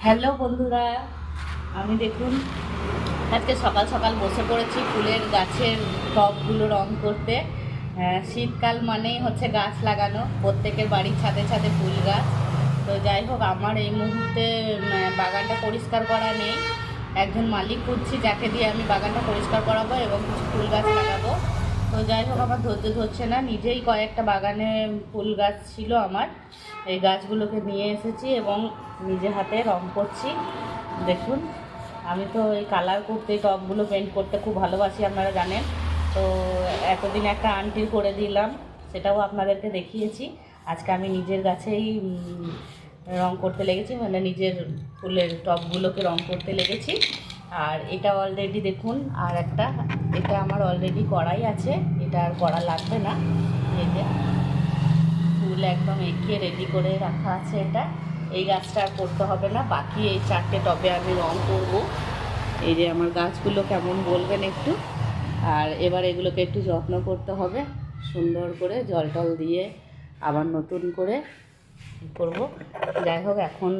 Hello বন্ধুরা, আমি দেখুন আজকে সকাল সকাল বসে পড়েছি ফুলের গাছের টবগুলো রং করতে। শীতকাল মানেই হচ্ছে গাছ লাগানো, প্রত্যেকের বাড়ির ছাদে ছাদে ফুল গাছ। তো যাই হোক, আমার এই মুহূর্তে বাগানটা পরিষ্কার করা নেই। একজন মালিক খুঁজছি যাকে দিয়ে আমি বাগানটা পরিষ্কার করাবো এবং কিছু ফুল গাছ লাগাবো। তো যাই হোক, আমার ধৈর্য ধরছে না, নিজেই কয়েকটা বাগানে ফুল গাছ ছিল আমার, এই গাছগুলোকে নিয়ে এসেছি এবং নিজে হাতে রং করছি। দেখুন, আমি তো এই কালার করতে, টবগুলো পেন্ট করতে খুব ভালোবাসি, আপনারা জানেন। তো এতদিন একটা আন্টির করে দিলাম, সেটাও আপনাদেরকে দেখিয়েছি। আজকে আমি নিজের গাছেই রং করতে লেগেছি, মানে নিজের ফুলের টবগুলোকে রং করতে লেগেছি। আর এটা অলরেডি দেখুন, আর একটা, এটা আমার অলরেডি করাই আছে, এটা আর করা লাগবে না। এই যে ফুল একদম এঁকে রেডি করে রাখা আছে, এটা এই গাছটা আর করতে হবে না। বাকি এই 4টে টবে আমি রং করব। এই যে আমার গাছগুলো কেমন বলবেন একটু। আর এবার এগুলোকে একটু যত্ন করতে হবে, সুন্দর করে জল টল দিয়ে আবার নতুন করে করব। যাই হোক, এখন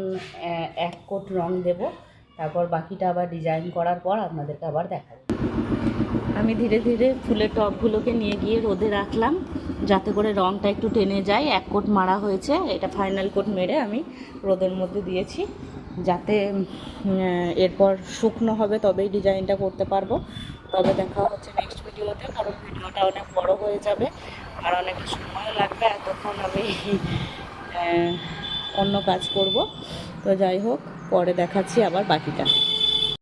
এক কোট রং দেব, তারপর বাকিটা আবার ডিজাইন করার পর আপনাদেরকে আবার দেখাবো। আমি ধীরে ধীরে ফুলের টবগুলোকে নিয়ে গিয়ে রোদে রাখলাম, যাতে করে রঙটা একটু টেনে যায়। এক কোট মারা হয়েছে, এটা ফাইনাল কোট মেরে আমি রোদের মধ্যে দিয়েছি, যাতে এরপর শুকনো হবে তবেই ডিজাইনটা করতে পারবো। তবে দেখা হচ্ছে নেক্সট ভিডিওতে, কারণ ভিডিওটা অনেক বড় হয়ে যাবে আর অনেকটা সময় লাগবে, এতক্ষণ আমি অন্য কাজ করব। তো যাই হোক, পরে দেখাচ্ছি আবার বাকিটা।